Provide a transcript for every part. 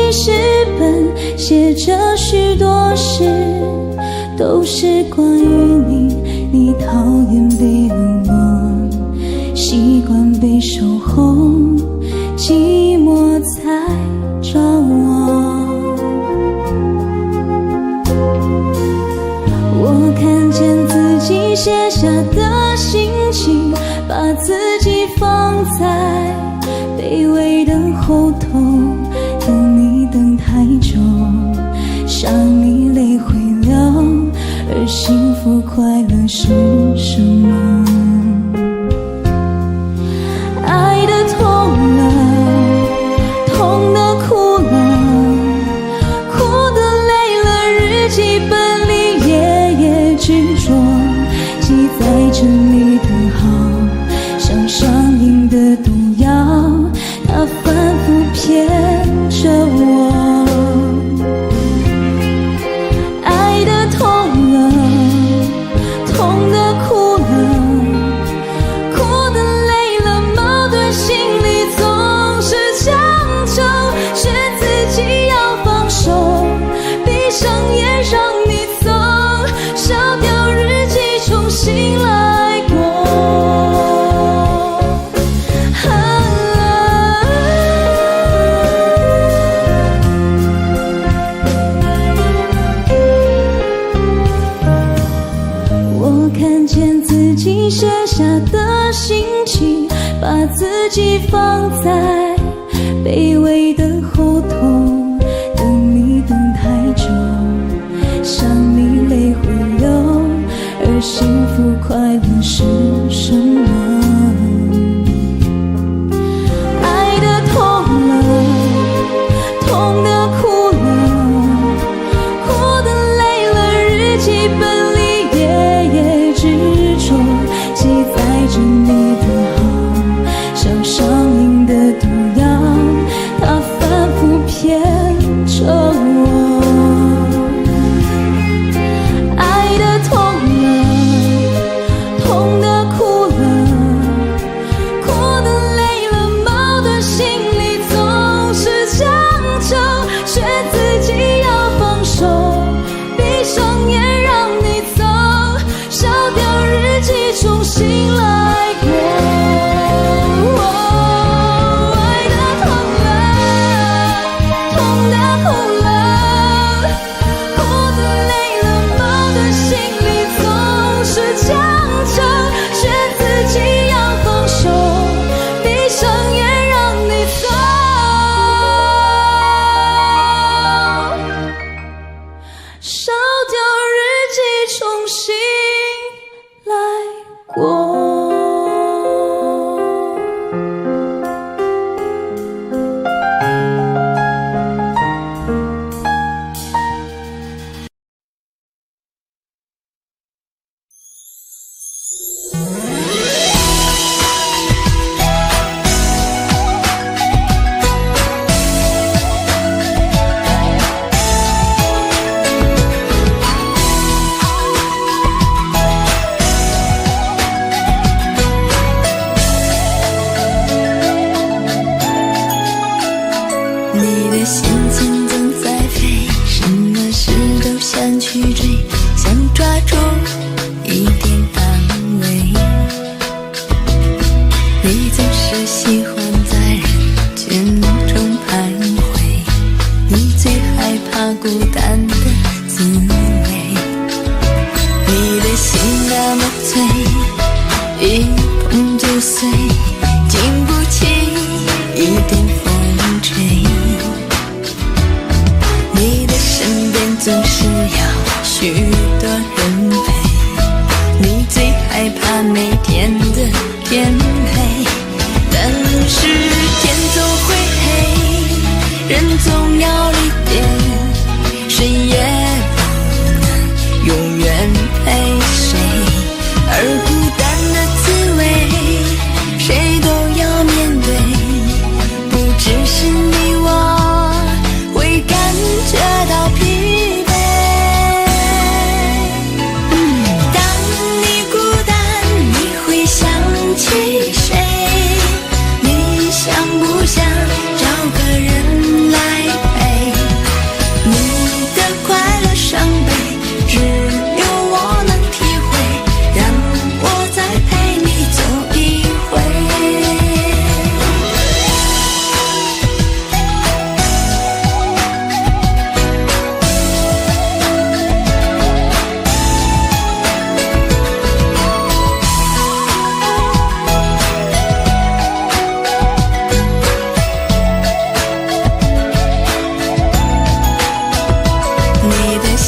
记事本，写着许多事，都是关于你。你讨厌被冷落，习惯被守候，寂寞才找我。我看见自己写下的心情，把自己放在卑微的后头，等你等太久，想你泪会流，而幸福快乐是什么？爱的痛了，痛的哭了，哭的累了，日记本里夜夜执着，记载着你的好，像上瘾的毒药，它反复骗着我。爱的痛了，痛的哭了，哭的累了，矛盾心里总是强求，学自己要放手，闭上眼让你走，烧掉日记重新来过。我看见自己写下的心情，把自己放在卑微的后头，等你等太久，想你泪会流，而幸福快乐是什么？爱的痛了，痛的哭了，哭的累了，日记本里夜夜执着，记载着你的好，像上瘾的毒药，它反复骗着我。爱的痛了，痛的哭了，哭的累了，矛盾心里总是强求，学自己要放手，闭上眼让你走，烧掉日记重新来过。爱的痛了，痛的哭了，哭的累了，矛盾心里总是强求，学自己要放手，闭上眼让你走，烧掉日记重新来过。你的心情总在飞，什么事都想去追，想抓住一点安慰。你总是喜欢在人群中徘徊，你最害怕孤单的滋味。你的心那么脆，一碰就碎，经不起一点风吹。你的身边总是要许多人陪，你最害怕每天的天黑，但是天总会黑，人总要离别，谁也不能永远陪谁，而孤单的滋味谁都要面对，不只是你我会感觉到疲惫。当你孤单，你会想起谁？你想不想找个人来陪？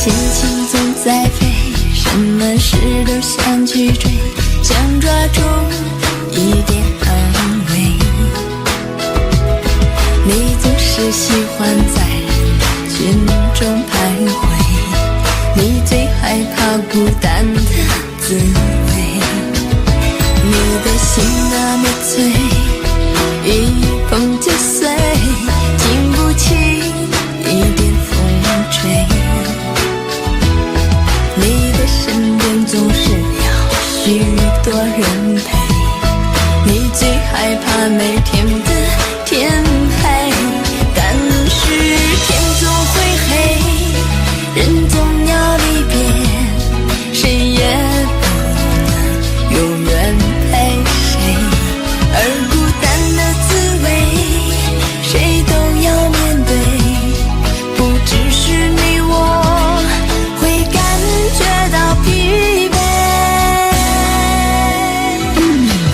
心情总在飞，什么事都想去追，想抓住一点安慰。你总是喜欢在人群中徘徊，你最害怕孤单的滋味。你的心那么脆，一碰就碎，经不起一点风吹。你的身边总是要许多人陪，你最害怕每天的天黑。但是天总会黑，人总要离别，谁也不能永远陪谁。而孤单的滋味，谁都要面对，不只是你我会感觉到疲惫。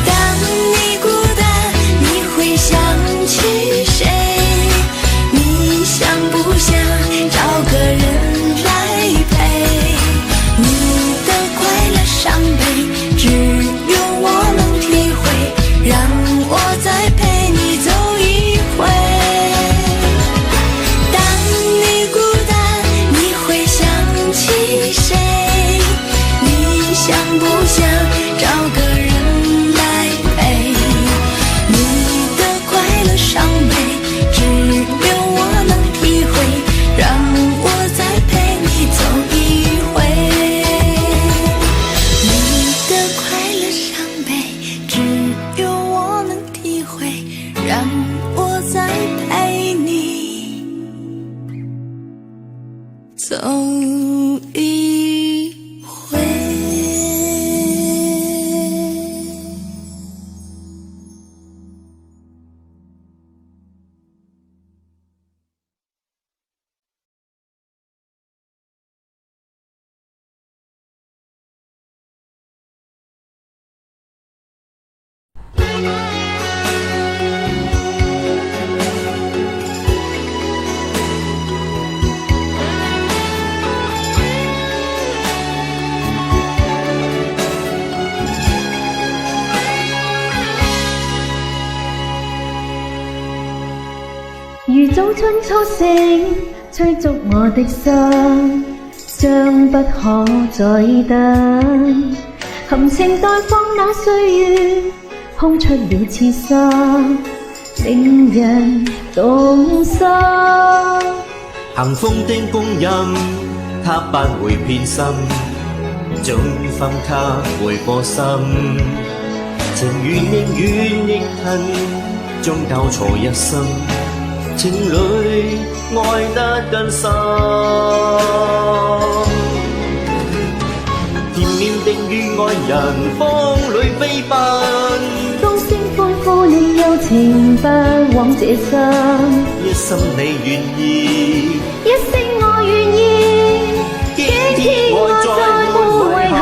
当你孤单，你会想起谁？你想不想找个人来陪？你的快乐伤悲，只有我能体会，让我再陪你走一回。当你孤单，你会想起谁？你想不想找个人来陪？你的快乐伤悲，只有我能体会，让我再陪你走一回。你的快乐伤悲，只有我能体会，让我再陪你走一回。如早春初醒，催促我的心，將不可再等。含情待放那歲月，空出了刺傷，令人動心。行風的公音，它不會偏心，總分它會過心。情願亦遠亦近，終交錯一生。情侶愛得更深，甜面定與愛人風裏飛奔，高聲歡呼你有情不枉這生，一心你願意，一聲我願意，幾天愛再沒遺憾，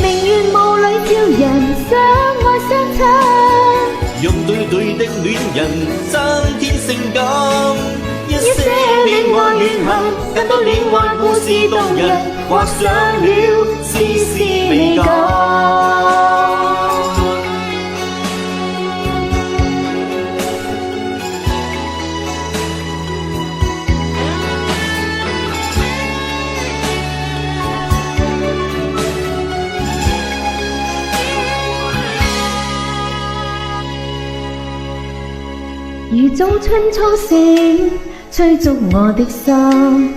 明月霧裏照人相愛相親，用對對的戀人增添性感，一些戀愛怨恨，更多戀愛故事動人，畫上了絲絲美感。如早春初醒，催促我的心，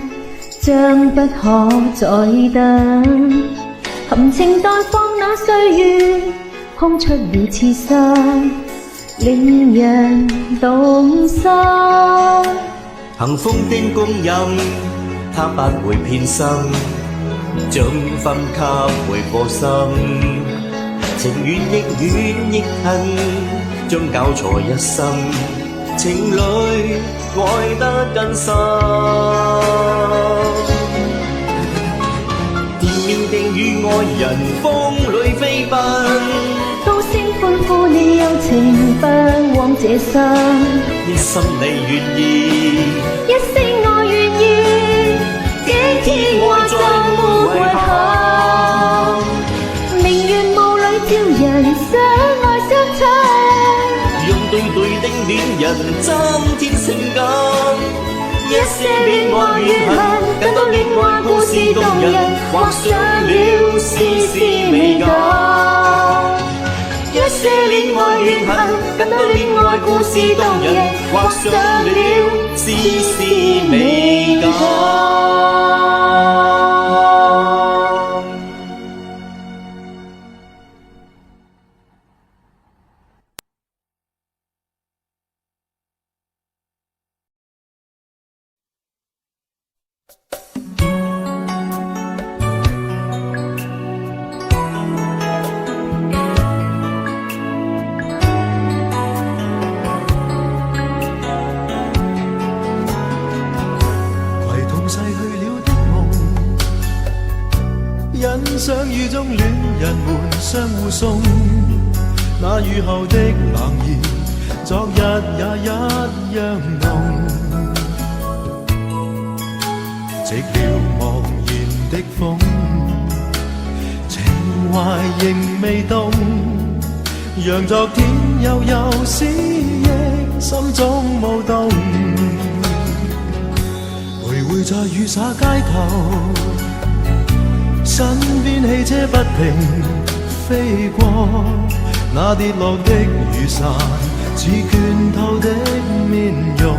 將不可再等。含情待放那歲月，空出了刺傷，令人動心。幸福的公音，它不會偏心，將分給會過心。情願亦遠亦近，將交錯一生。情侶愛得更深，甜面定與愛人風裏飛奔，高聲歡呼你有情不枉這生，一心你願意，一聲我願意，人增添性感。一些戀愛怨恨，更多戀愛故事動人，畫上了絲絲美感。一些戀愛怨恨，更多戀愛故事動人，畫上了絲絲美感。相遇中戀人們相互送，那雨後的冷意，昨日也一樣濃。寂寥茫然的風，情懷仍未動，讓昨天悠悠思憶心中舞動。徘徊在雨灑街頭，身邊汽車不停飛過，那跌落的雨傘似拳頭的面容，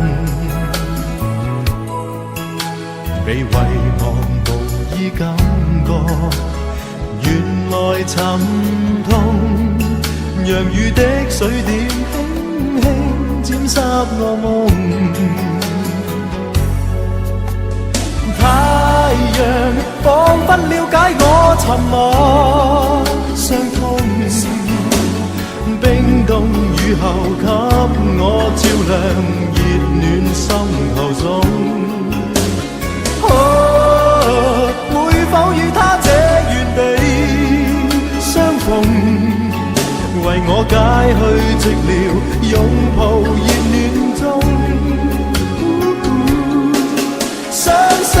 被遺忘無意感覺，原來沉痛，讓雨的水點輕輕沾濕我夢。太陽彷彿了解我沉默傷痛，冰凍雨後給我照亮熱暖心頭中。會否與他這原地相逢，為我解去寂寥，擁抱熱暖中。雙雙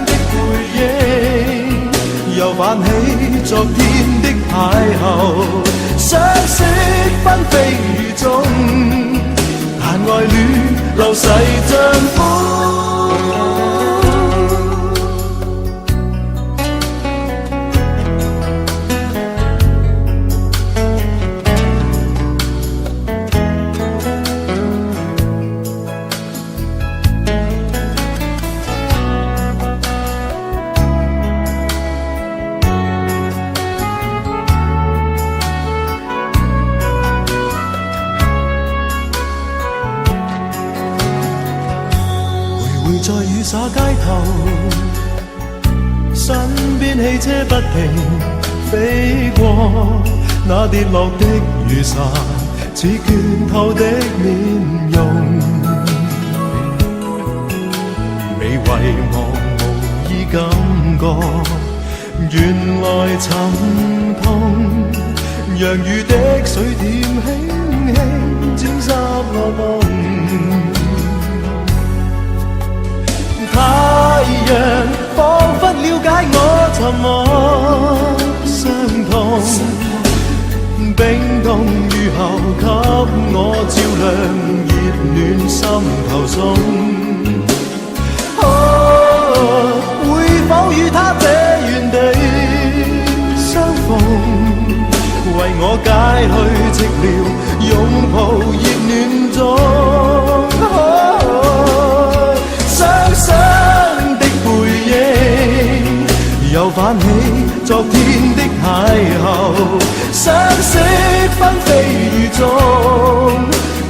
的背影，又泛起昨天的邂逅，相識紛飛雨中，但愛戀流逝像風。在雨灑街頭，身邊汽車不停飛過，那跌落的雨傘似拳頭的面容，未遺忘無意感覺，原來沉痛，讓雨的水點輕輕沾濕我夢。太陽彷彿了解我沉默傷痛，冰凍雨後給我照亮熱暖心頭中。會否與他這原地相逢，為我解去寂寥，擁抱熱暖中。雙雙的背影，又泛起昨天的邂逅，相識紛飛雨中，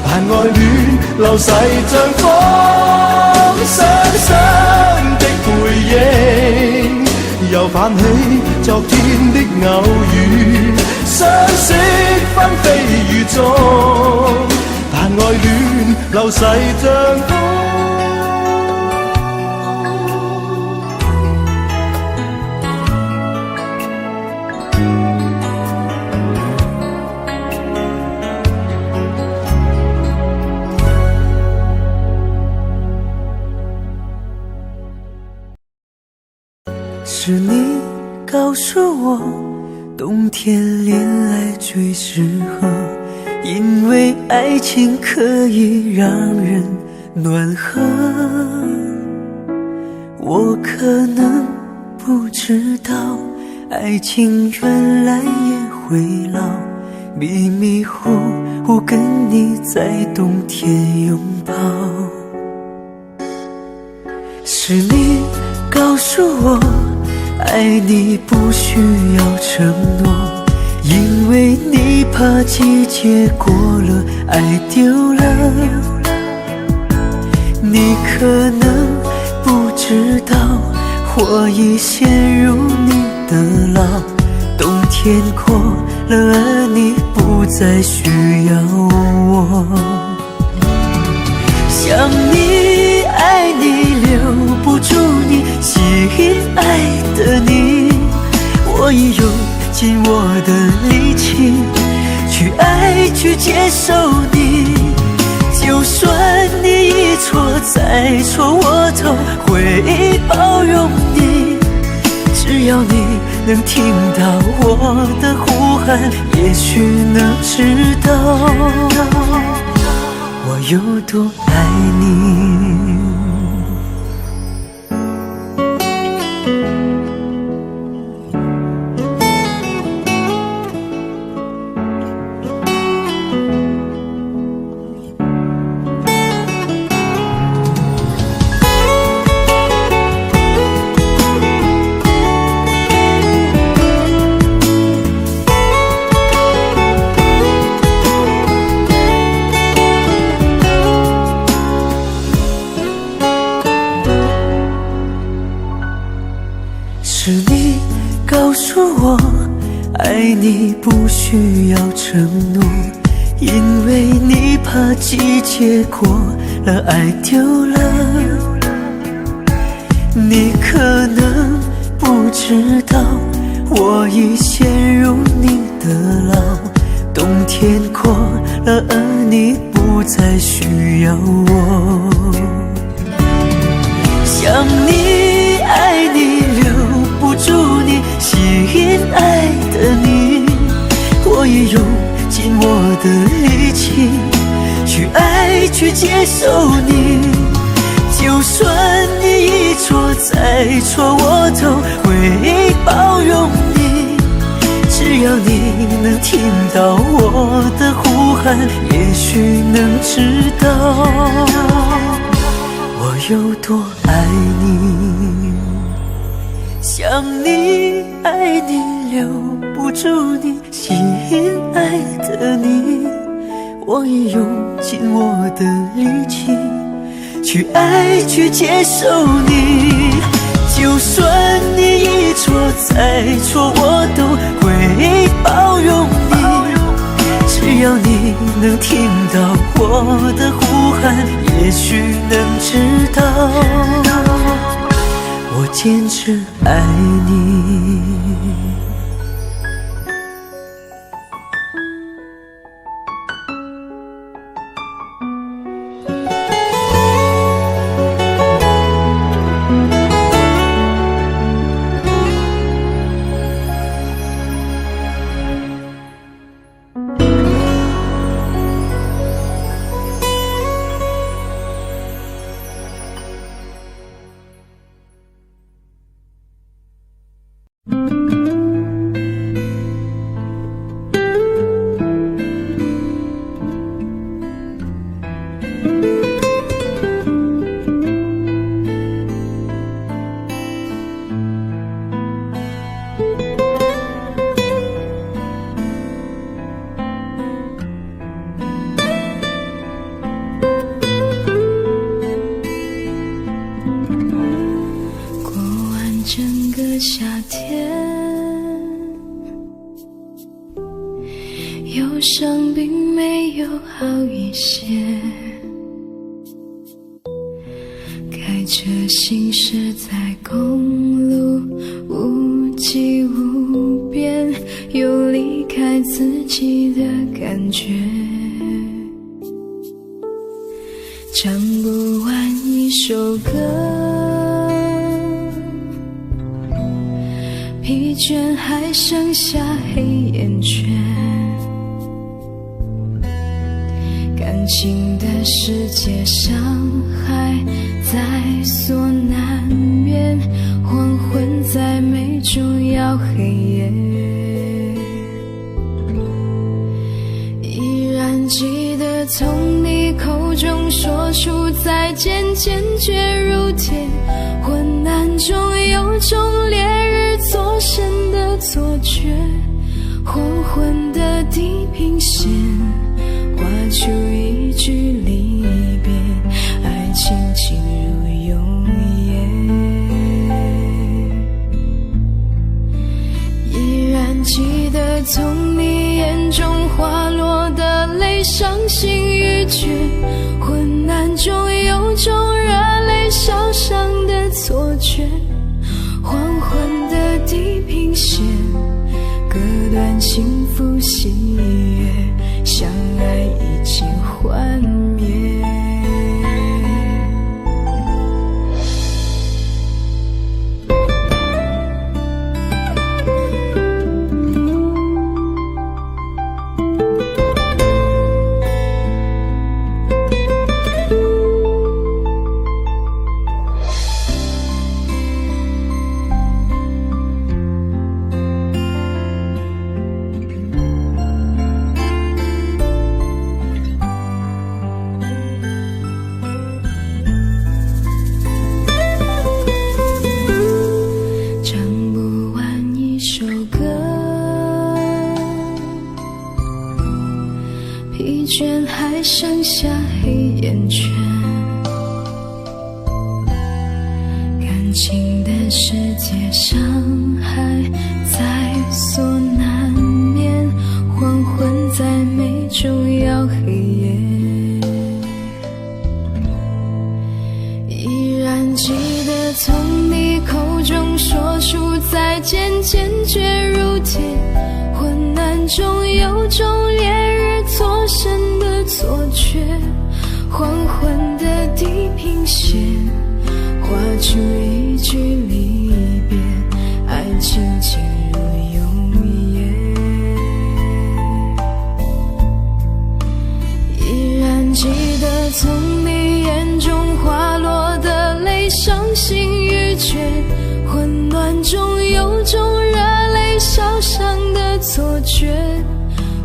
但愛戀流逝像風。雙雙的背影，又泛起昨天的偶遇，相識紛飛雨中，但愛戀流逝像風。是你告诉我，冬天恋爱最适合因为爱情可以让人暖和。我可能不知道，爱情原来也会老，迷迷糊糊跟你在冬天拥抱。是你告诉我，爱你不需要承诺，因为你怕季节过了，爱丢了。你可能不知道，我已陷入你的牢，冬天过了，而你不再需要我。想你爱你留不住你，吸引爱的你，我已用尽我的力气去爱去接受你。就算你一错再错，我都会包容你。只要你能听到我的呼喊，也许能知道我有多爱你。是你告诉我，爱你不需要承诺，因为你怕季节过了，爱丢了。你可能不知道，我已陷入你的牢，冬天过了，而你不再需要我。想你爱你留不住你，吸引爱的你，我已用尽我的力气去爱去接受你。就算你一错再错，我都会包容你。只要你能听到我的呼喊，也许能知道我有多爱你。想你爱你留不住你，吸引爱的你，我已用尽我的力气去爱去接受你。就算你一错再错，我都会包容你。只要你能听到我的呼喊，也许能知道我坚持爱你。夏天，忧伤并没有好一些，开车行驶在公路，无际无边，有离开自己的感觉，唱不完一首歌，疲倦还剩下黑眼圈，感情的世界上还在所难免，黄昏在眉中摇黑夜，依然记得从你口中说出再见，坚决如铁，昏暗中有种烈日灼身的错觉，黄昏的地平线画出一句离别，爱情进入永夜，依然记得从你眼中滑落的泪，伤心欲绝，昏暗中有种热泪烧伤的错觉，黄昏的地平线割断幸福喜悦，相爱已经幻灭。疲倦还剩下黑眼圈，感情的世界上还在所难免，黄昏在眉中摇黑夜，依然记得从你口中说出再见，坚决如铁，昏暗中有种烈日灼身的错觉，黄昏的地平线画出一句离别，爱情进入永夜，依然记得从你眼中滑落的泪，伤心欲绝，混乱中有种热泪烧伤的错觉，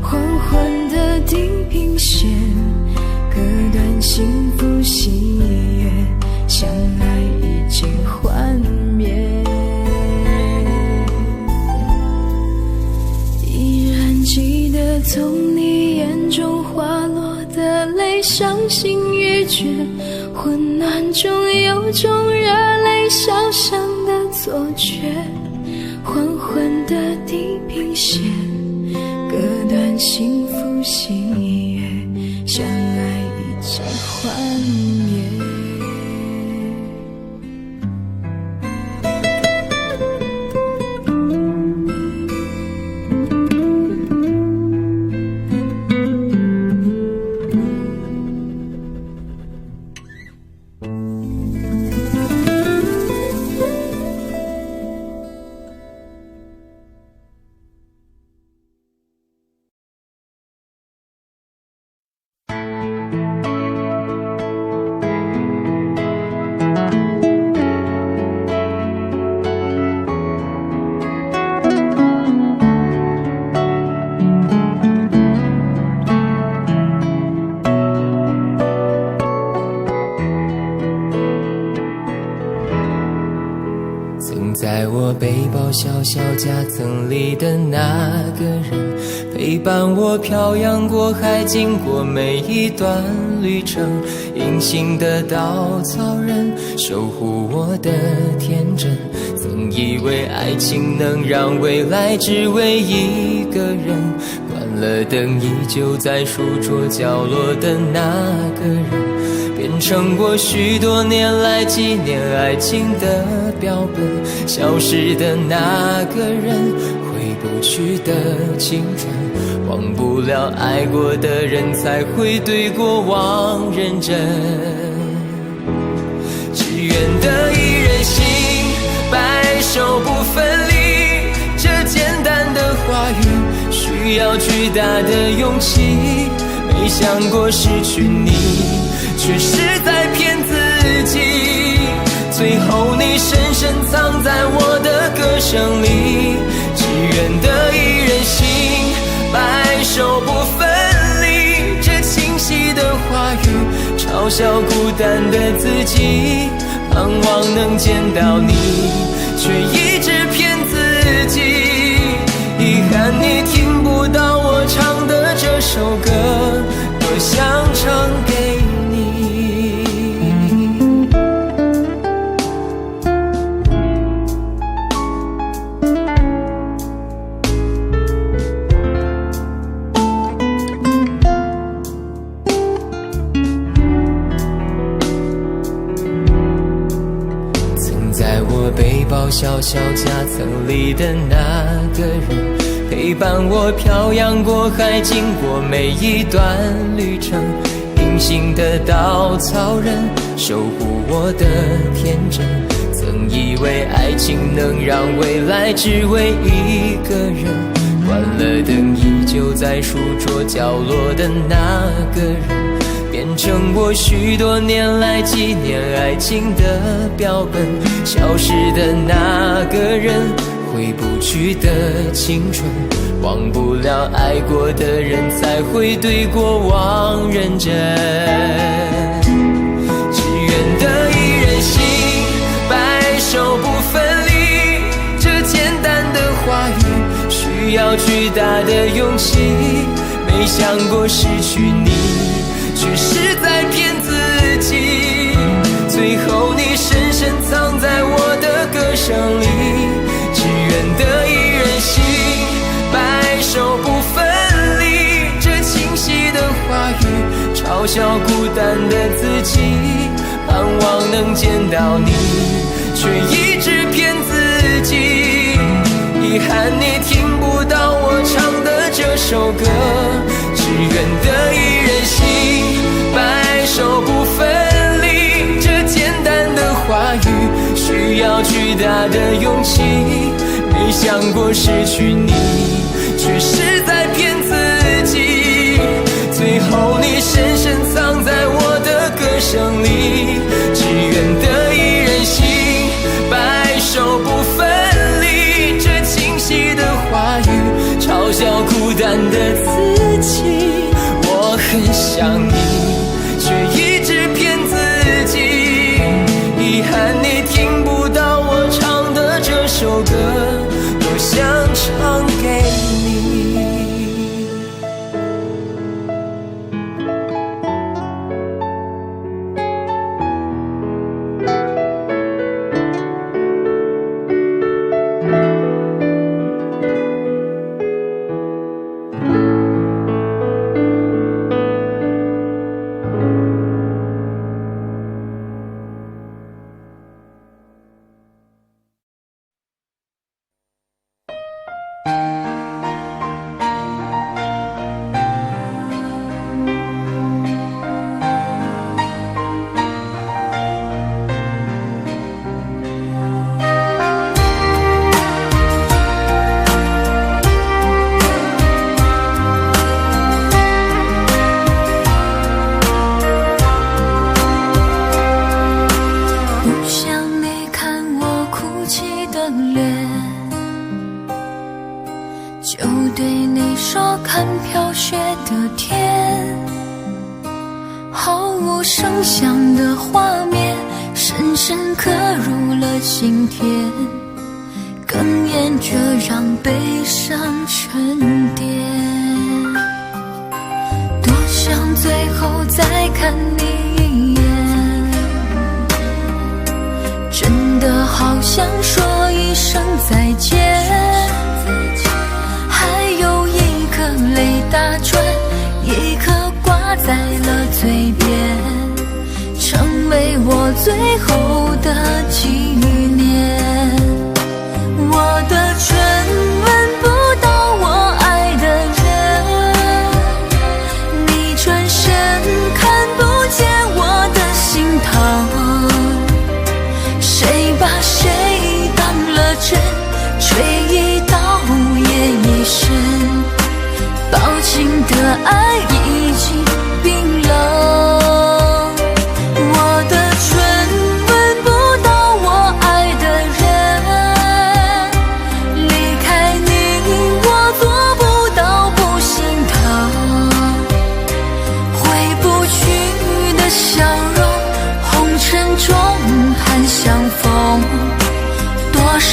黄昏的地平线割断幸福喜悦，相爱已经幻灭，依然记得从你眼中滑落的泪，伤心欲绝，昏暗中有种热泪烧伤的错觉，黄昏的地平线割断幸福喜悦，相爱已经幻灭。在我背包小小夹层里的那个人，陪伴我漂洋过海，经过每一段旅程，隐形的稻草人，守护我的天真。曾以为爱情能让未来只为一个人，关了灯依旧在书桌角落的那个人，变成我许多年来纪念爱情的标本。消失的那个人，回不去的青春，忘不了爱过的人，才会对过往认真。只愿得一人心，白首不分离，这简单的话语需要巨大的勇气。没想过失去你，却是在骗自己。最后你深深藏在我的歌声里，只愿得一人心，白首不分离。这清晰的话语嘲笑孤单的自己，盼望能见到你，却一直骗自己。遗憾你听不到我唱的这首歌，多想唱给你。曾在我背包小小夹层里的那个人，陪伴我漂洋过海，经过每一段旅程。隐形的稻草人，守护我的天真。曾以为爱情能让未来只为一个人，关了灯依旧在书桌角落的那个人，变成我许多年来纪念爱情的标本。消失的那个人，回不去的青春，忘不了爱过的人，才会对过往认真。只愿得一人心，白首不分离。这简单的话语需要巨大的勇气，没想过失去你，却是在骗自己。最后你深深藏在我的歌声里，只愿得一人心，白首不分离。这清晰的话语嘲笑孤单的自己，盼望能见到你，却一直骗自己。遗憾你听不到我唱的这首歌，只愿得一人心，白首不分离。这简单的话语需要巨大的勇气，没想过失去你，却是在骗自己。最后你深深藏在我的歌声里，只愿得一人心，白首不分离。这清晰的话语嘲笑孤单的自己，我很想你，却一直骗自己。遗憾你听不到我唱的这首歌，我想唱给你。抱紧的爱已经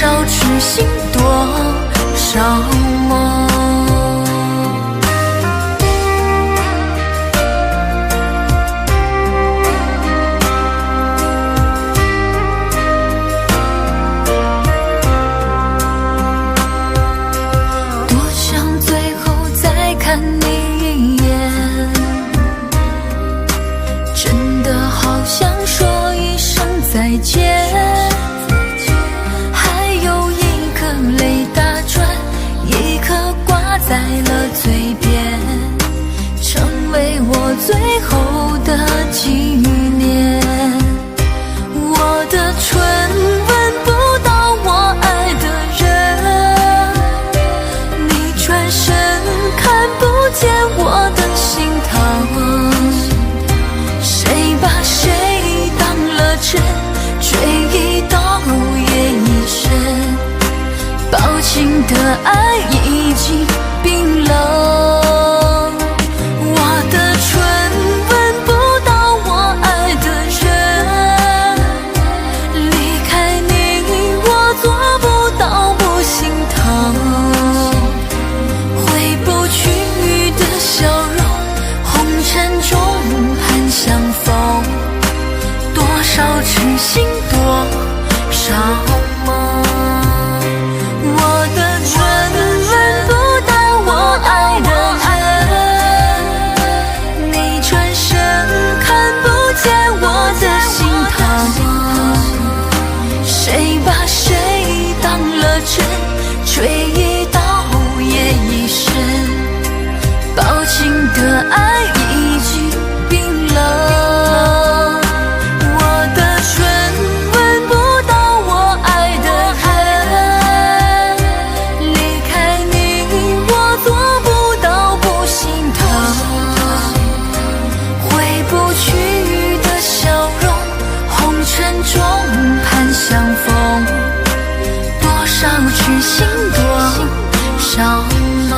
少痴心，多少梦。多想最后再看你一眼，真的好想说一声再见。在了嘴边，成为我最后的纪念。我的唇吻不到我爱的人，你转身看不见我的心疼。谁把谁当了真，追忆到夜已深，薄情的爱已经冰冷，我的唇吻不到我爱的人，离开你我做不到不心疼。回不去的笑容，红尘中盼相逢，多少痴心，多少梦。我的唇吻不谁把谁当了真，追忆到夜已深，薄情的爱已经冰冷。我的唇吻不到我爱的人，离开你我做不到不心疼。回不去的笑容，红尘中盼相逢，多少痴心，多少梦。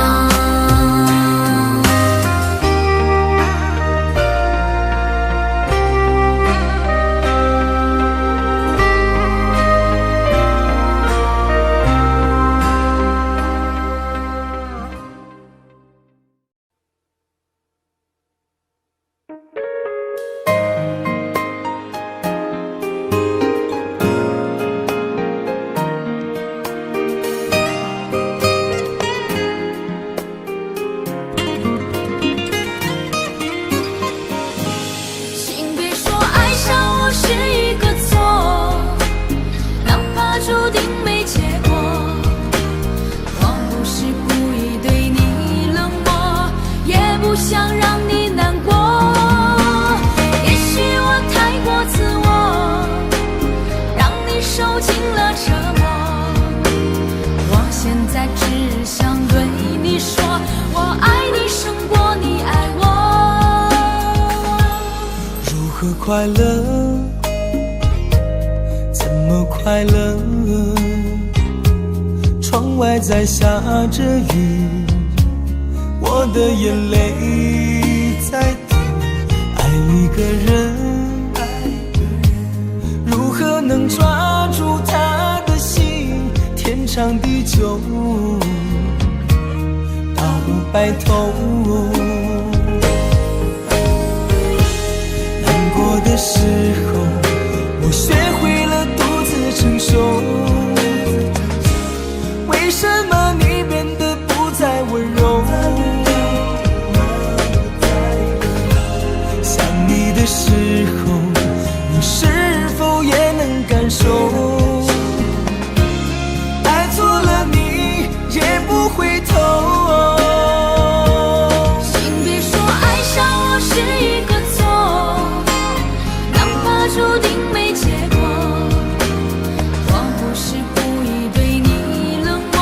快乐，怎么快乐？窗外在下着雨，我的眼泪在滴。爱一个人，如何能抓住他的心？天长地久，到白头。的时候，我学会了独自承受。为什么你变得不再温柔？想你的时候，你是否也能感受？爱错了你也不回头。请别说爱上我是一个注定没结果，我不是故意对你冷漠，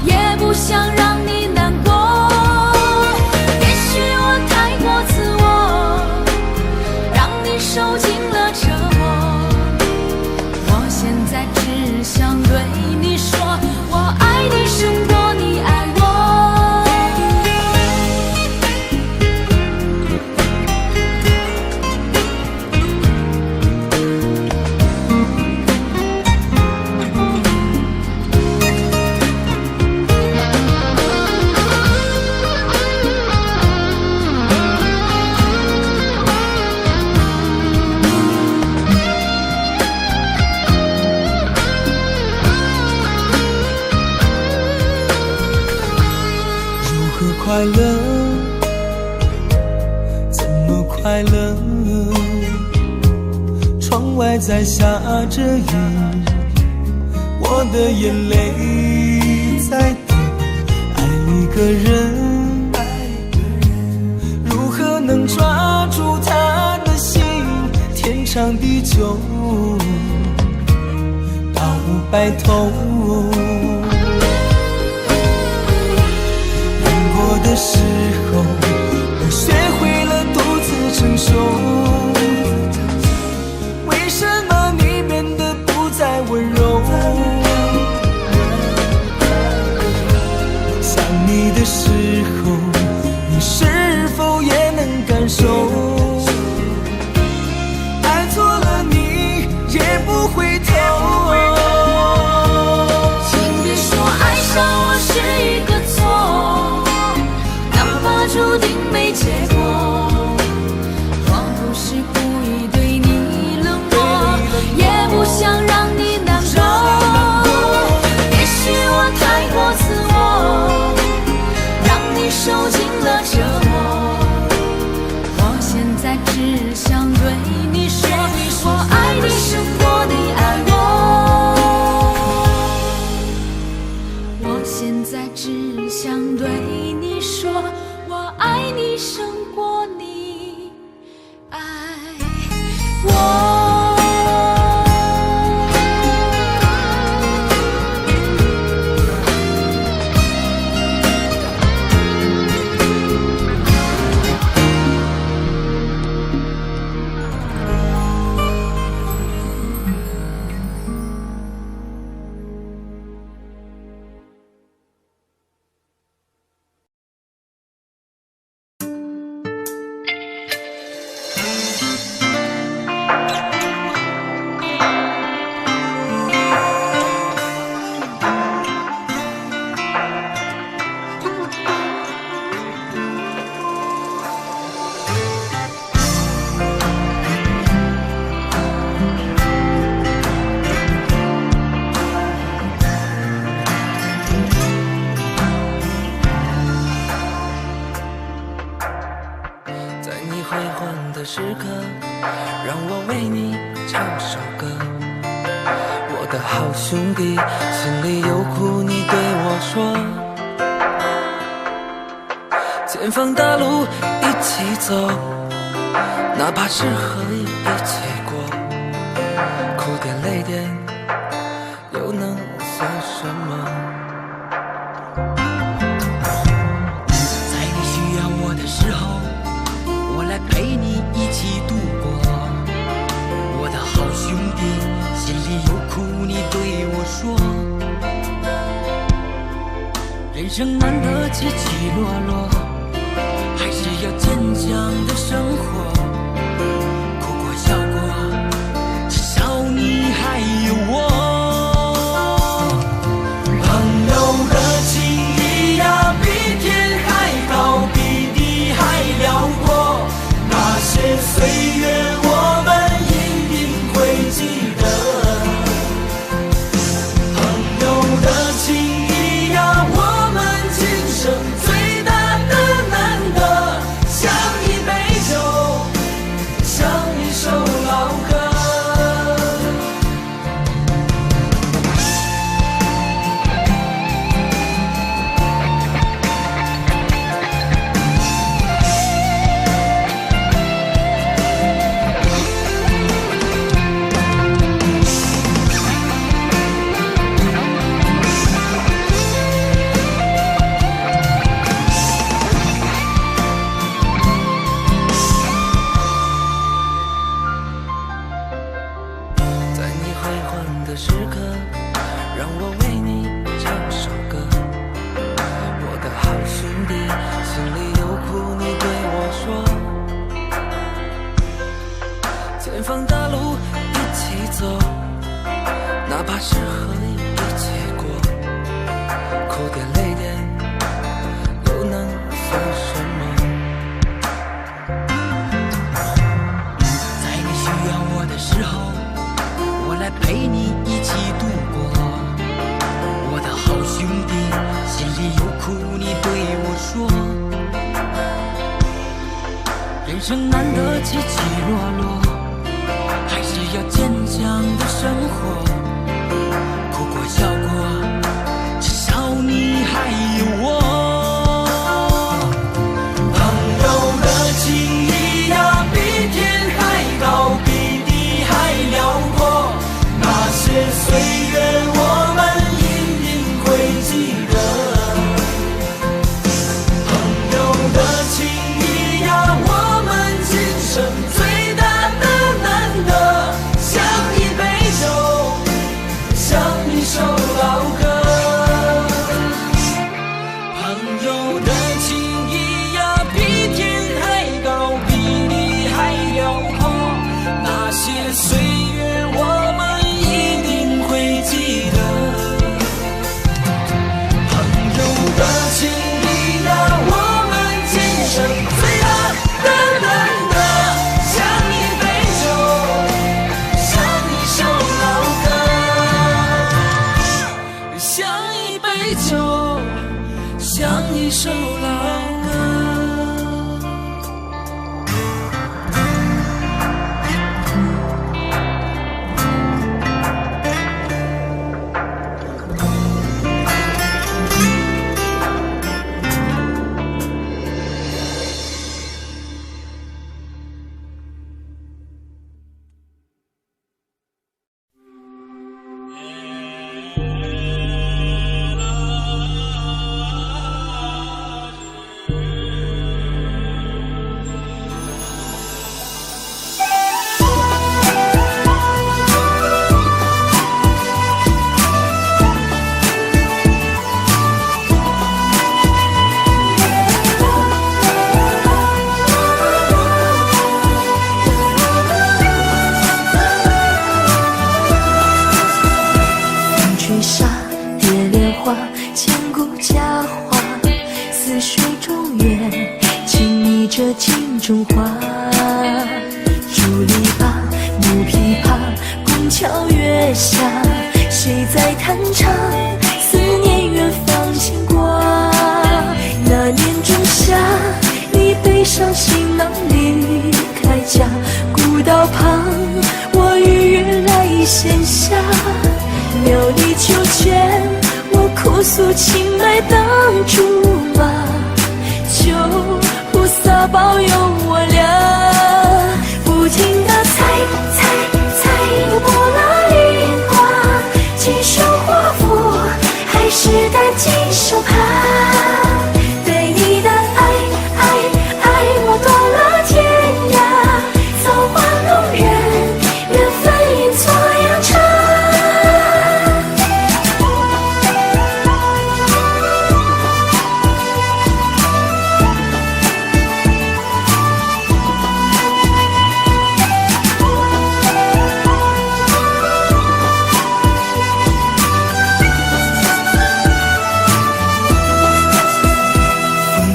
也不想让你难过。也许我太过自我，让你受尽了折磨。我现在只想对你说，我爱你胜过你爱我。快乐，怎么快乐？窗外在下着雨，我的眼泪在滴。爱一个人，如何能抓住他的心？天长地久，到白头。的时候，我学会了独自承受。为什么你变得不再温柔？想你的时候，你是否也能感受？爱错了你也不回头。请别说爱上我是一个错，注定没结果，我不是故意对你冷漠，也不想让你难过。也许我太过自我，让你受尽了折磨。我现在只想对你说，我爱你胜过你爱我。我现在只想对你说，我爱你胜过你爱我。时刻，让我为你唱首歌。我的好兄弟，心里有苦你对我说。前方大路一起走，哪怕是河也一起过。哭点泪点，又能算什么？在你需要我的时候，我来陪你一起度过。我的好兄弟，心里有苦你对我说。人生难得起起落落，还是要坚强的生活。哭过笑过，至少你还有我。朋友的情谊呀，比天还高，比地还辽阔。那些岁月我们一定会记得。朋友的情谊呀，我们今生最大的难得，像一杯酒，像一首老歌。时刻，让我为你唱首歌。我的好兄弟，心里有苦你对我说。前方大路一起走，哪怕是河也一起过。哭点泪点，又能算什么？在你需要我的时候，我来陪你一起度过。我的好兄弟，心里有苦你对我说。生难得起起落落，还是要坚强的生活。哭过笑过，至少你还有我。朋友的情谊呀，比天还高，比地还辽阔。那些岁月我们一定会记得。朋友的情谊呀，我们今生最大的难得，像一杯酒，像一首老歌。朋友的情谊呀，比天还高，比地还辽阔。那些岁月我们一定会记得。朋友的情谊呀，我们今生最大的难得，像一杯酒，像一首老歌，像一杯酒，像一首老歌。风吹沙，蝶莲花，千古佳话。似水中月，轻昵着镜中花。竹篱笆，木琵琶，宫桥月下，谁在弹唱？思念远方牵挂。那年仲夏，你背上行囊离开家，古道旁，我与月来闲暇。庙里秋千，我哭诉青梅当竹马，求菩萨保佑我俩。不停地猜猜猜，又拨了一卦，几手华服，还是单几手帕。对你的爱爱爱，我断了天涯，造化弄人，缘分阴错阳差。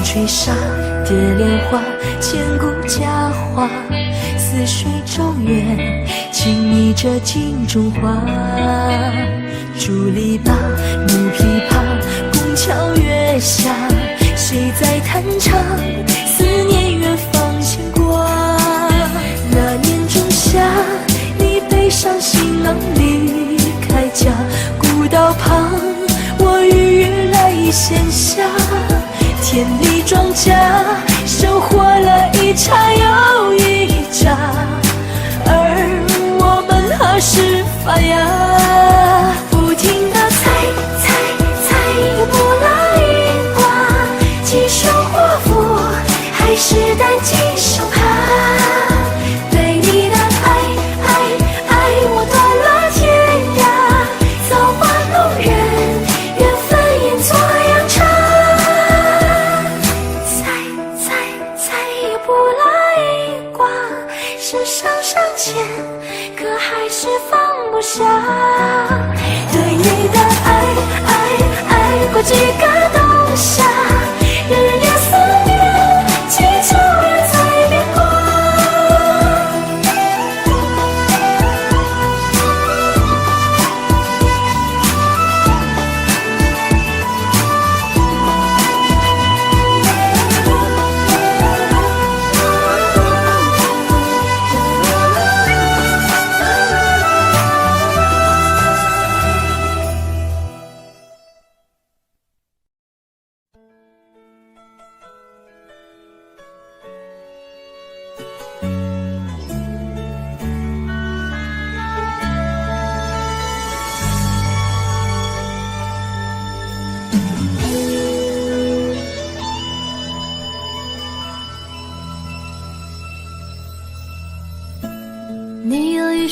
吹沙，蝶莲花，千古佳话。似水中月，轻昵着镜中花。竹篱笆，木琵琶，宫桥月下，谁在弹唱？思念远方牵挂。那年仲夏，你背上行囊离开家，古道旁，我与月来闲暇。田里庄稼，收获了一茬又一茬，而我们何时发芽？不停地猜猜猜，又拨了一卦，几手华服，还是单几手帕。对你的爱爱爱，我断了天涯，造化弄人，缘分阴错阳差。拨了一卦，是上上签，可还是放不下。对你的爱爱爱过几个冬夏，日夜思念，祈求缘在变卦。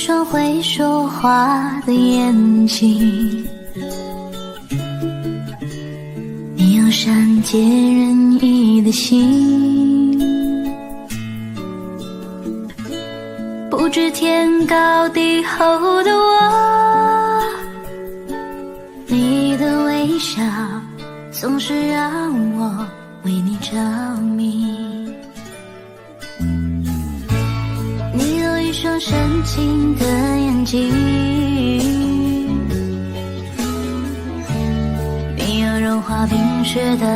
双会说话的眼睛，你有善解人意的心，不知天高地厚的我，你的微笑总是让我为你着迷。你有一双深情的眼睛，你有融化冰雪的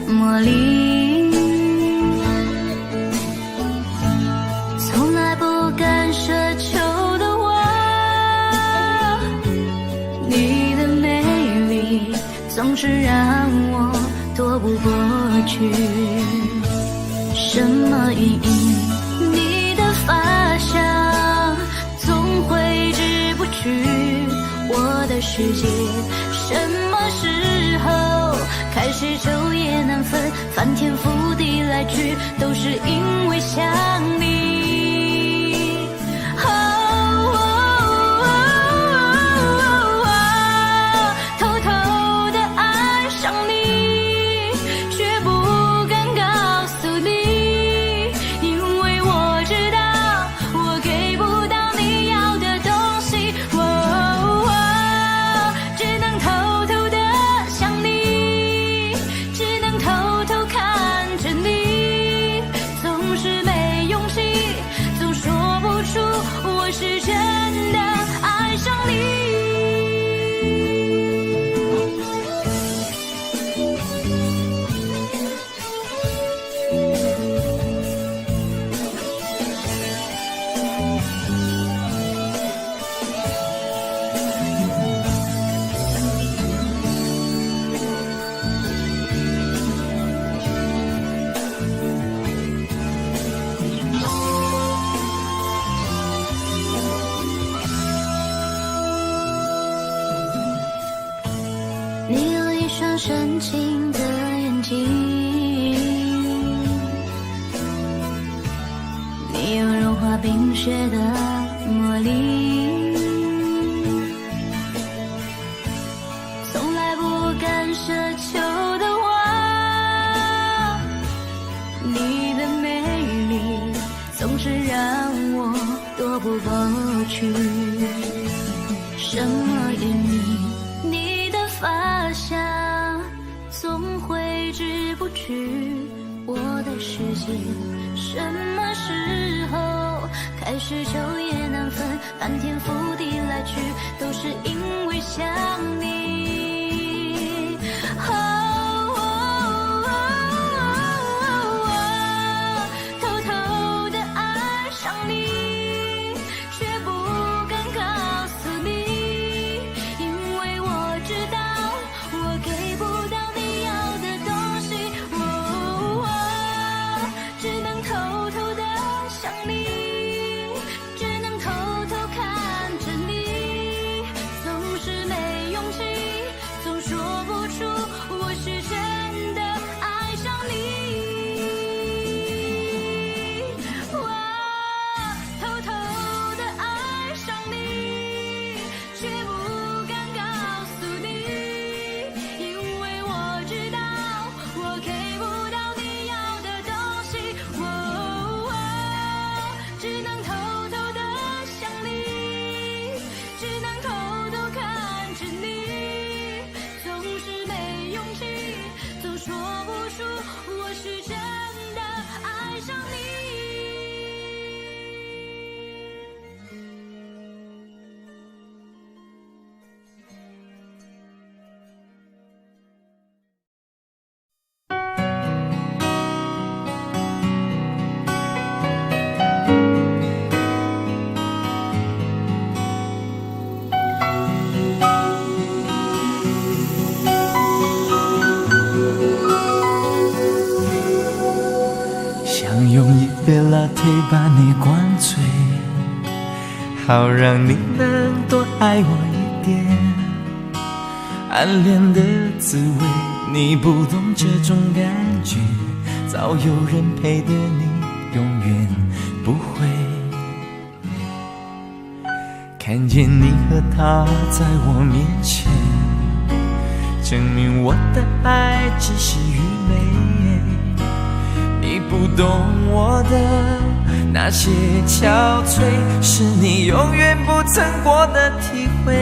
魔力，从来不敢奢求的我，你的美丽总是让我躲不过去。什么原因？你的发香总挥之不去我的世界。什么时候开始昼夜难分，翻天覆地来去，都是因为想你。偷偷的爱上你，却不敢告诉你，因为我知道我给不到你要的东西。只能偷偷的想你，只能偷偷看着你，总是没勇气，总说不出我是真的爱上你。你有一双深情的眼睛，你有融化冰雪的魔力，从来不敢奢求的我，你的美丽总是让我躲不过去。什么原因？你的发香总挥之不去我的世界。什么时候开始昼夜难分，翻天覆地来去，都是因为想你。偷偷的爱上你，却不敢告诉你，因为我知道我给不到你要的东西。只能偷偷的想你，只能偷偷看着你，总是没勇气，总说不出我是真的爱上你。偷偷的爱上你，却不敢告诉你，因为我知道我给不到你要的东西。只能偷偷的想你，只能偷偷看着你，总是没勇气，总说不出我是真的爱上你。想用一杯 latte 把你灌醉，好让你能多爱我一点。暗恋的滋味，你不懂这种感觉，早有人陪的你永远不会。看见你和他在我面前，证明我的爱只是愚昧。你不懂我的那些憔悴，是你永远不曾过的体会。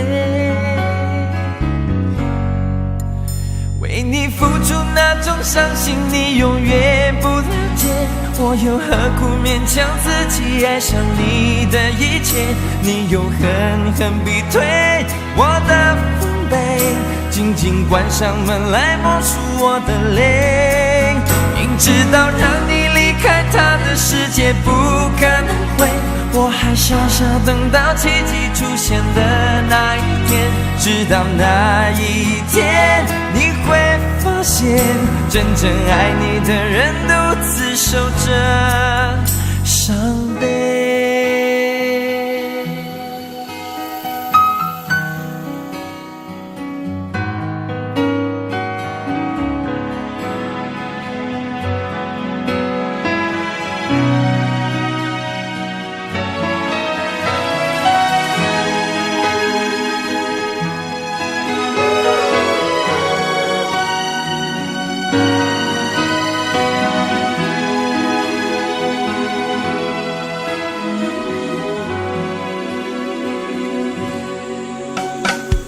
为你付出那种伤心，你永远不了解，我又何苦勉强自己爱上你的一切？你又狠狠逼退我的防备，紧紧关上门来默数我的泪。明知道让你离开他的世界不可能会，我还傻傻等到奇迹出现的那一天。直到那一天，你会发现真正爱你的人独自守着伤悲。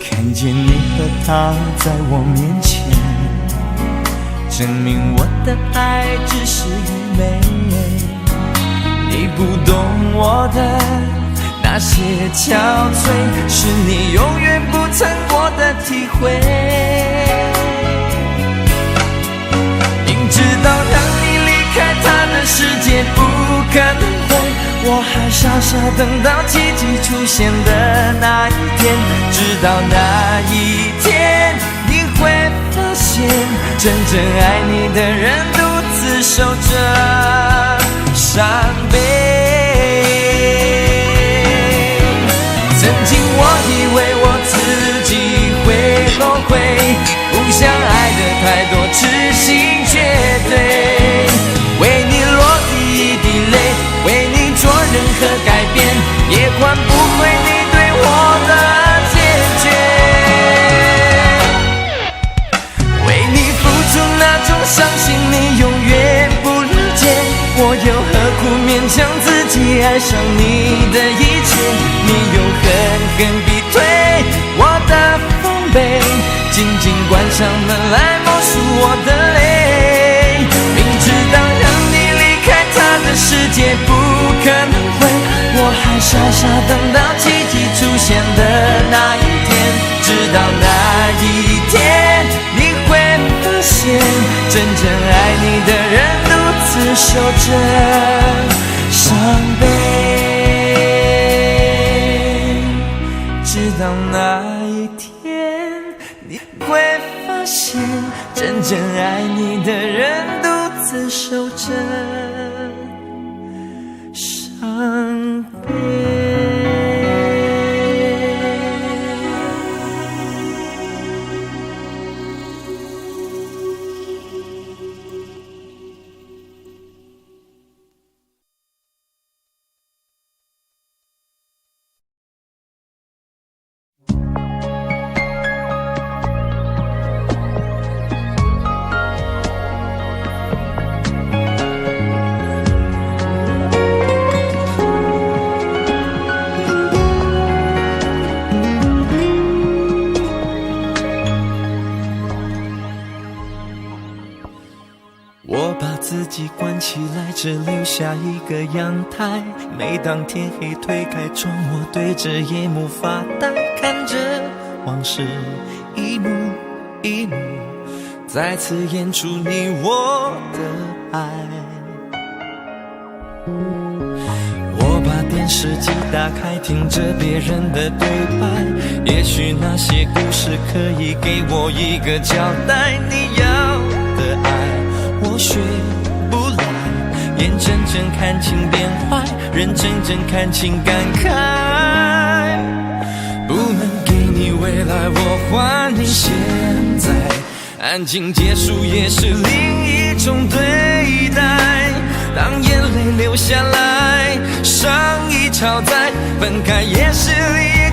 看见你和他在我面前，证明我的爱只是愚昧。你不懂我的那些憔悴，是你永远不曾过的体会。明知道让你离开他的世界不可能会，我还傻傻等到奇迹出现的那一天。直到那一天，你会发现真正爱你的人独自守着伤悲。曾经我以为我自己会后悔，不想爱的太多，痴心绝对，为你落第一滴泪，为你做任何改变，也换不回你对我的坚决。为你付出那种伤心，你永远不了解，我又何苦勉强自己爱上你的一切？你又狠狠逼退我的防备，紧紧关上门来默数我的泪。明知道让你离开他的世界不可能会，我还傻傻等到奇迹出现的那一天。直到那一天，你会发现真正爱你的人独自守着伤悲。直到那一天，你会发现真正爱你的人独自守着伤悲。我把自己关起来，只留下一个阳台。每当天黑推开窗，我对着夜幕发呆，看着往事一幕一幕再次演出你我的爱。我把电视机打开，听着别人的对白，也许那些故事可以给我一个交代。你要的爱我学不来，眼睁睁看情变坏，人睁睁看情感慨。不能给你未来，我还你现在，安静结束也是另一种对待。当眼泪流下来，伤已超载，分开也是离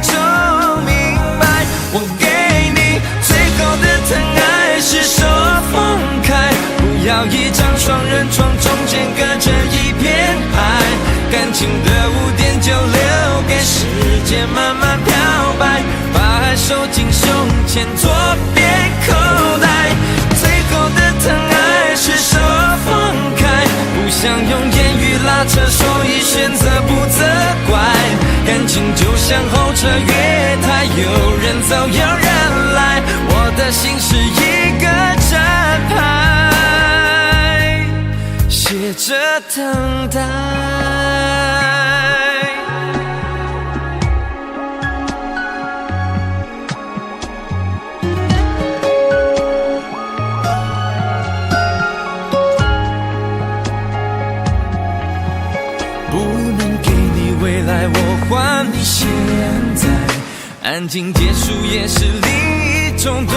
手进胸前，左边口袋。最后的疼爱是手放开，不想用言语拉扯，所以选择不责怪。感情就像候车月台，有人走有人来，我的心是一个站牌，写着等待。我还你现在，安静结束也是另一种对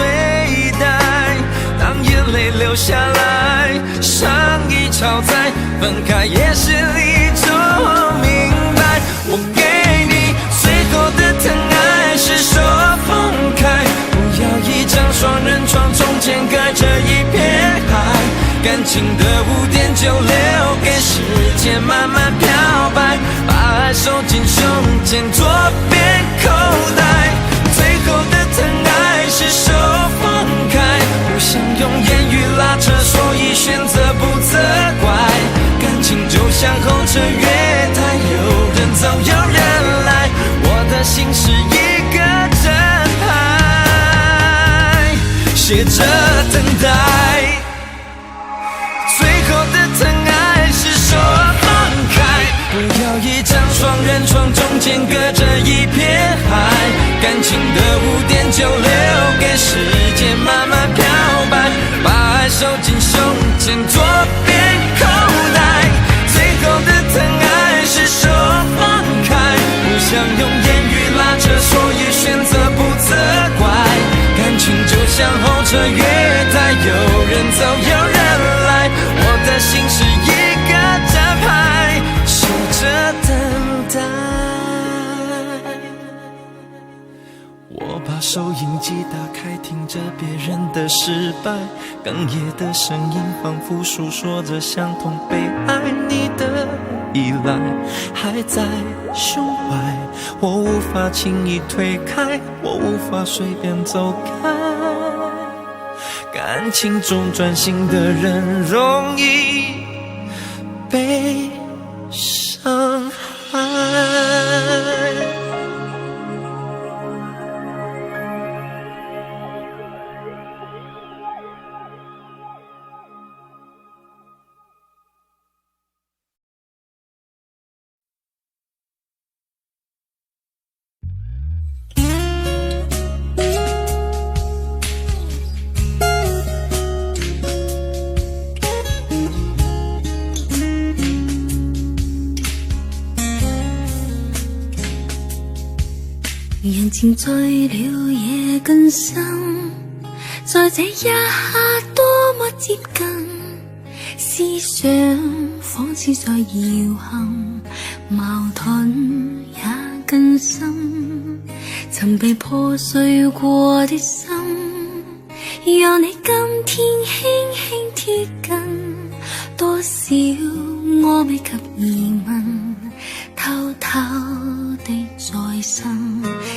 待。当眼泪流下来，伤已超载，分开也是一种明白。我给你最后的疼爱是手放开，不要一张双人床，中间隔着一片海。感情的污点就留给时间慢慢漂白，把爱收进胸前，左边口袋。最后的疼爱是手放开，不想用言语拉扯，所以选择不责怪。感情就像候车月台，有人走有人来，我的心是一个站牌，写着等待。最后的疼爱是手放开，不要一张双人床，中间隔着一片海。感情的污点就留给时间慢慢漂白，把爱收进胸前，左边口袋。最后的疼爱是手放开，不想用言语拉扯，所以选择不责怪。感情就像候车月台，有人走有人来，我的心是一个站牌，守着等待。我把收音机打开，听着别人的失败，哽咽的声音仿佛诉说着相同被爱你的依赖，还在胸怀，我无法轻易推开，我无法随便走开。感情中专心的人容易被伤害。人情醉了也更深，在这一刻多么接近，思想仿似在摇撼，矛盾也更深，曾被破碎过的心，有你今天轻轻贴近，多少我未及疑问，偷偷地在心，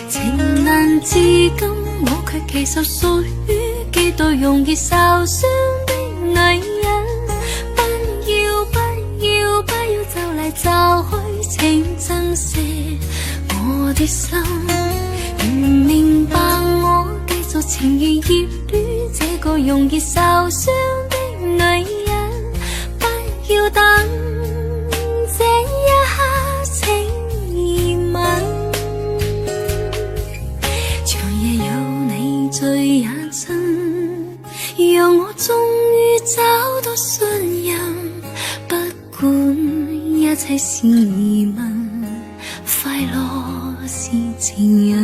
情难自禁，我却其实属於幾度容易受傷的女人。不要不要不要就嚟就去，請珍惜我的心。如明白我繼續情如熱戀這個容易受傷的女人，不要等這一刻請醉也真，讓我終於找到信任，不管一切是疑問，快樂是情人。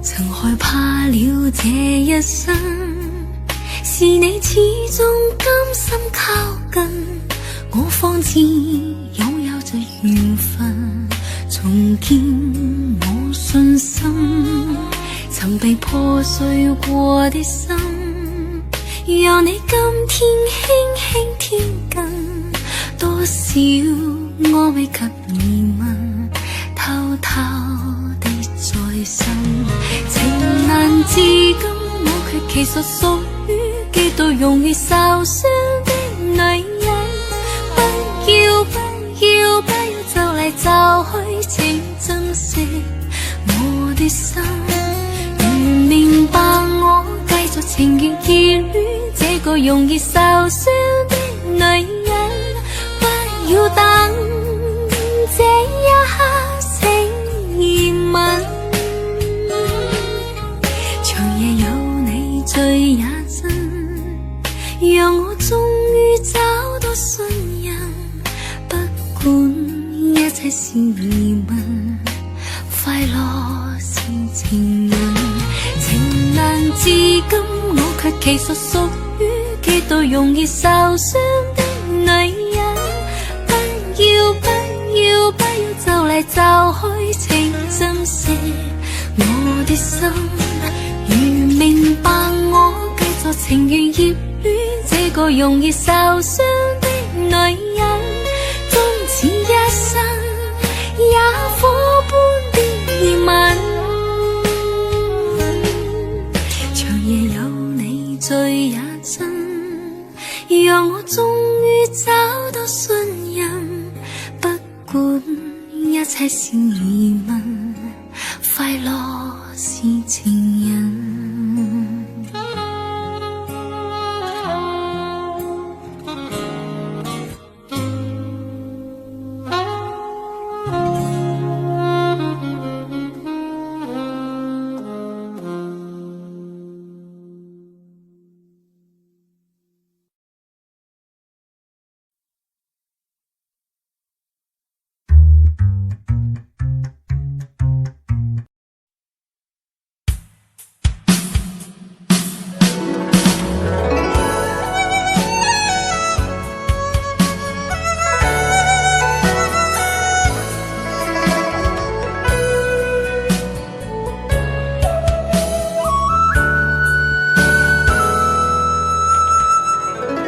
曾害怕了這一生，是你始終甘心靠近，我方知擁有着緣分，重建我信心。曾被破碎过的心，讓你今天輕輕貼近，多少我未及疑問，偷偷地在心。情難至今，我卻其實屬於幾度容易受傷的女人。不要不要不要就嚟就去，請珍惜我的心。如明白我繼續情願熱戀這個容易受傷的女人，不要等這一刻請熱吻。長夜有你醉也真，讓我終於找到信任。不管一切是疑問，快樂是情人。情難至今，我卻其實屬於幾度容易受傷的女人。不要不要不要就嚟就去，請珍惜我的心。如明白我繼續情願熱戀這個容易受傷的女人，終此一生也火般的熱吻。長夜有你醉也真，讓我終於找到信任。不管一切是疑問，快樂是情人。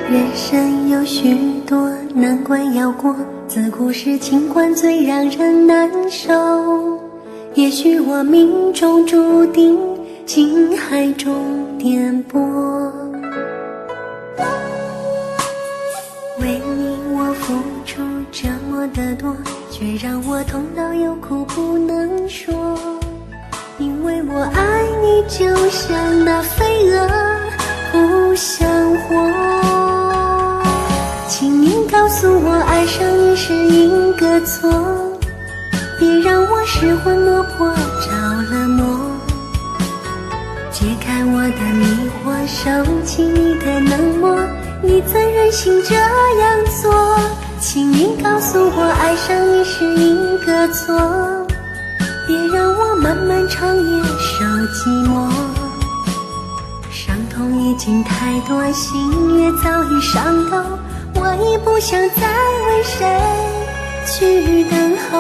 人生有许多难关要过，自古是情关最让人难受。也许我命中注定情海中颠簸，为你我付出这么的多，却让我痛到有苦不能说。因为我爱你就像那飞蛾不想活，请您告诉我爱上你是因个错，别让我失魂落魄着了魔。解开我的迷惑，收起你的冷漠，你怎忍心这样做？请您告诉我爱上你是因个错，别让我漫漫长夜受寂寞。伤痛已经太多，心也早已伤透，我已不想再为谁去等候。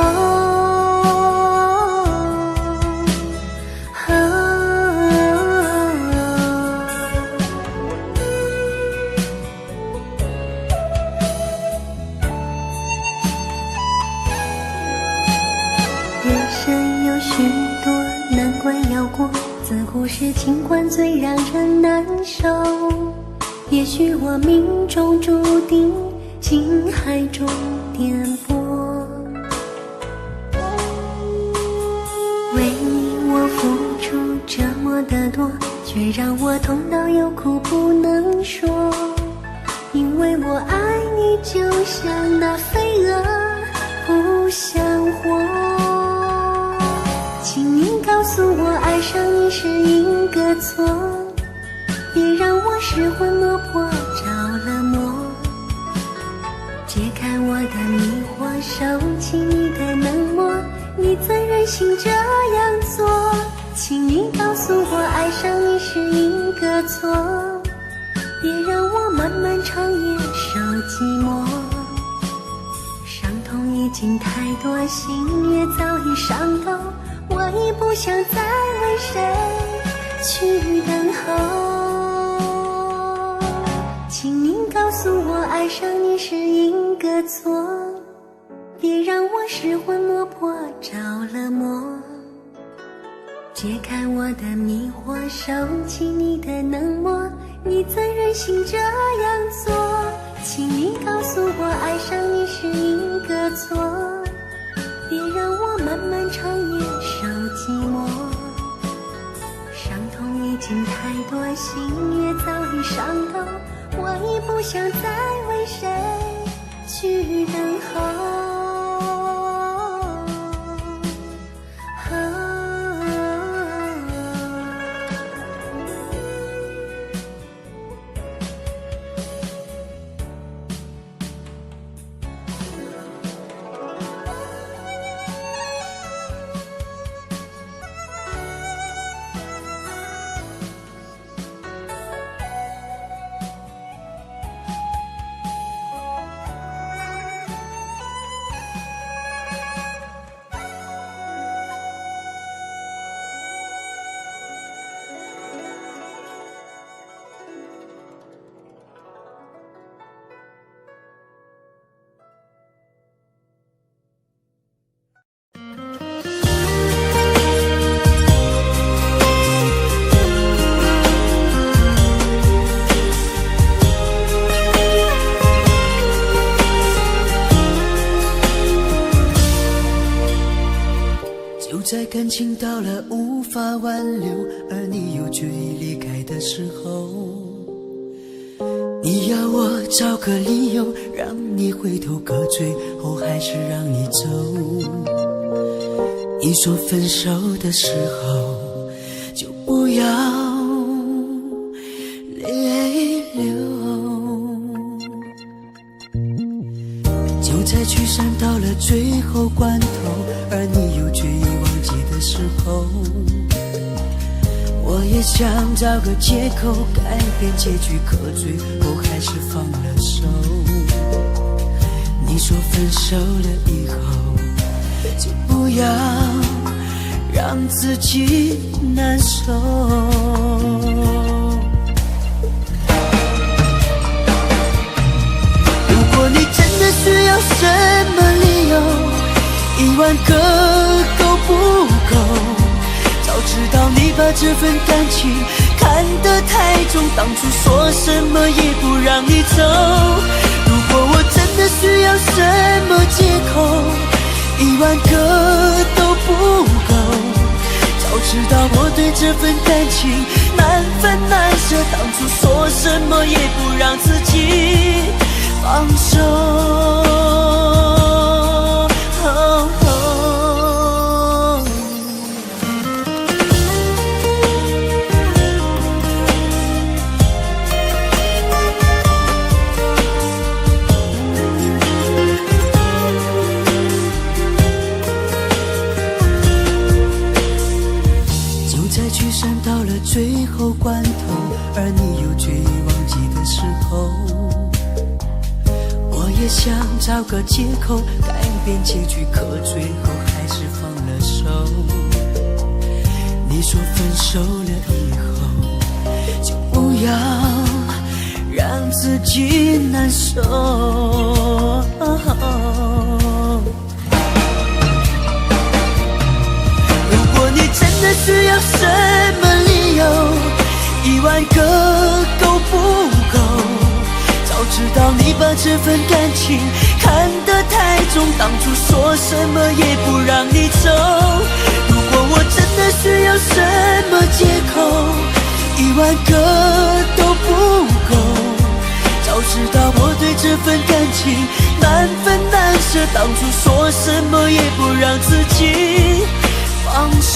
人生有许多难关要过，自古是情关最让人难受。也许我命中注定情海中颠簸，为你我付出这么的多，却让我痛到有苦不能说。因为我爱你就像那飞蛾不想活，请您告诉我爱上你是因个错，别让我失魂落魄着了魔。解开我的迷惑，收起你的冷漠，你怎忍心这样做？请您告诉我爱上你是因个错，别让我漫漫长夜受寂寞。伤痛已经太多，心也早已伤透，我已不想再为谁去等候。请您告诉我，爱上你是因个错，别让我失魂落魄着了魔。解开我的迷惑，收起你的冷漠，你怎忍心这样做？请你告诉我，爱上你是因个错，别让我漫漫长夜受寂寞。伤痛已经太多，心也早已伤透，我已不想再为谁去等候。在感情到了无法挽留，而你又决意离开的时候，你要我找个理由让你回头，可最后还是让你走。你说分手的时候就不要泪流，就在聚散到了最后关头，而你又决意忘记的时候，我也想找个借口改变结局，可最后还是放了手。你说分手了以后就不要让自己难受，如果你真的需要什么理由，10000个够不够？早知道你把这份感情看得太重，当初说什么也不让你走。如果我真的需要什么借口，10000个都不够。早知道我对这份感情难分难舍，当初说什么也不让自己放手。到了最后关头，而你又决意忘记的时候，我也想找个借口改变结局，可最后还是放了手。你说分手了以后就不要让自己难受，如果你真的需要什么理由，10000个够不够？早知道你把这份感情看得太重，当初说什么也不让你走。如果我真的需要什么借口，10000个都不够。早知道我对这份感情难分难舍，当初说什么也不让自己放手。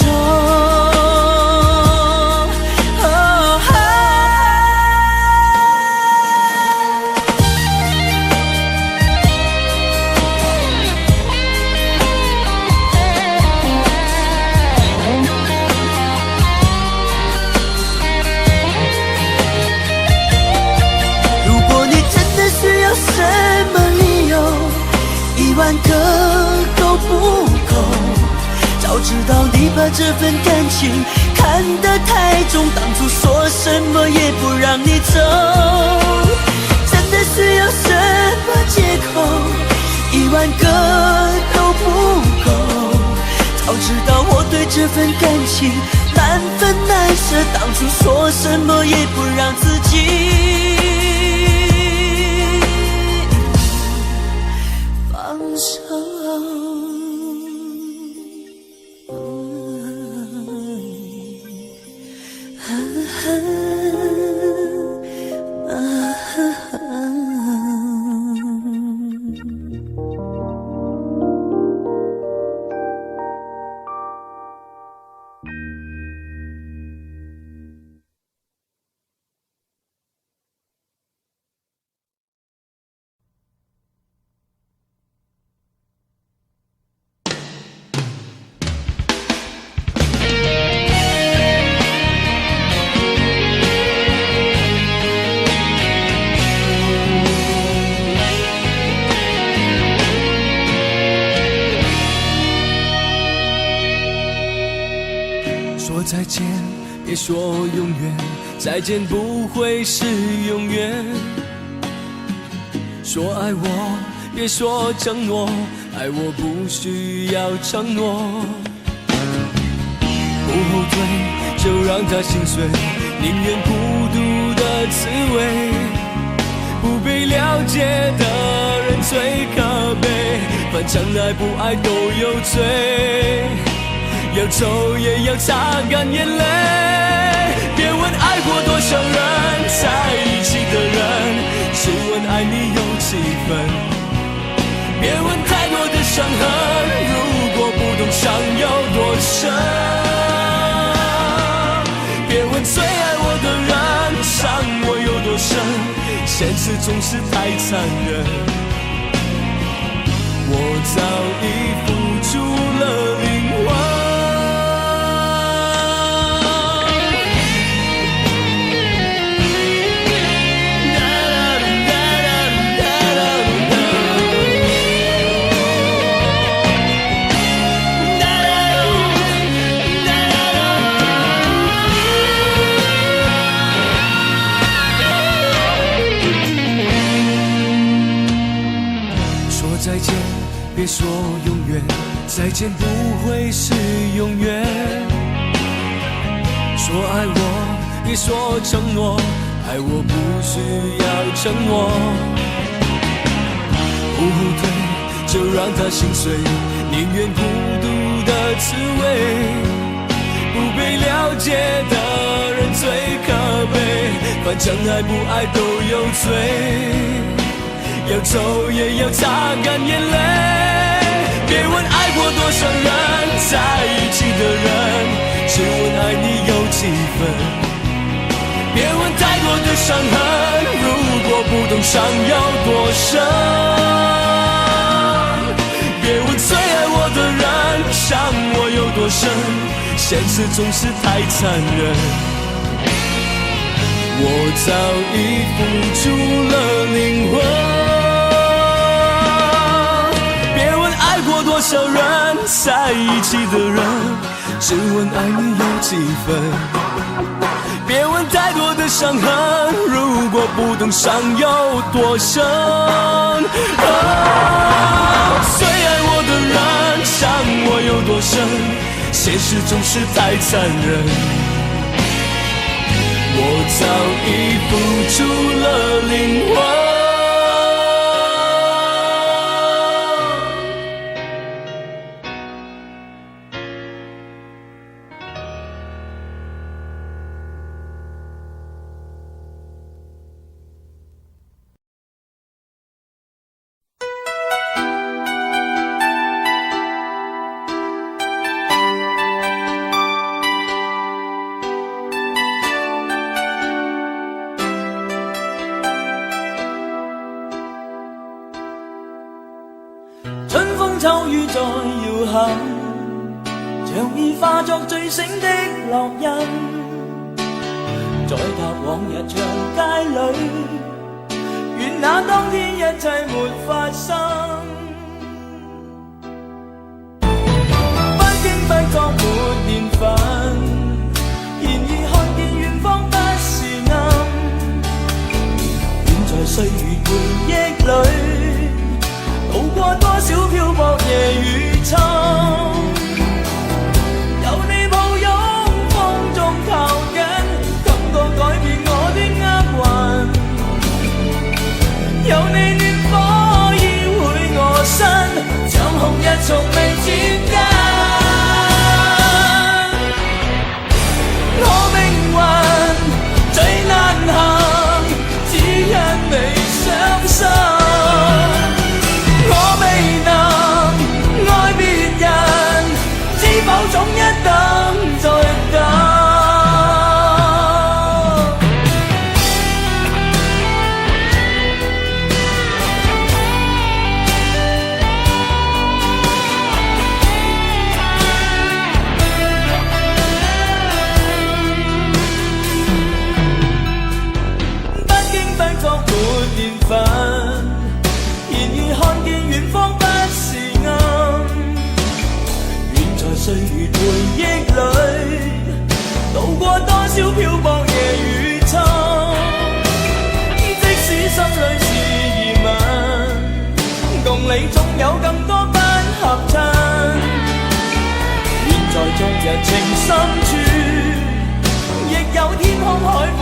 10000个都不够，早知道你把这份感情看得太中，当初说什么也不让你走，真的需要什么借口？10000个都不够。早知道我对这份感情难分难舍，当初说什么也不让自己放手。说再见，别说永远，再见不会是永远。说爱我，别说承诺，爱我不需要承诺。不后退，就让它心碎，宁愿孤独的滋味。不被了解的人最可悲，反正爱不爱都有罪。要走也要擦干眼泪，别问爱过多少人，在一起的人，只问爱你有几分。别问太多的伤痕，如果不懂伤有多深。别问最爱我的人，伤我有多深，现实总是太残忍。我早已付出了灵魂。再见，别说永远，再见不会是永远。说爱我，别说承诺，爱我不需要承诺。不后退，就让它心碎，宁愿孤独的滋味。不被了解的人最可悲，反正爱不爱都有罪。要走也要擦干眼泪，别问爱过多少人，在一起的人，只问爱你有几分。别问太多的伤痕，如果不懂伤有多深。别问最爱我的人，伤我有多深，现实总是太残忍。我早已付出了灵魂。多少人在一起的人，只问爱你有几分。别问太多的伤痕，如果不懂伤有多深。最爱我的人，伤我有多深，现实总是太残忍。我早已付出了灵魂。秋雨在搖撼，像已化作醉醒的烙印，在踏往日長街裏，願那當天一切沒發生。不經不覺沒年份，然而看見歲月回憶裏，渡過多少漂泊夜與秋，有你抱擁風中靠緊，感覺改變我的厄運，有你暖火依會我身，像紅日從未轉間。我命運最難行，只因你傷心。我未能愛別人，知否總一等再等。然而看見遠方不是暗，願在歲月回憶裏，渡過多少漂泊夜與秋，即使心裏是疑問，共你總有更多不合襯，願在昨日情深處，亦有天空海闊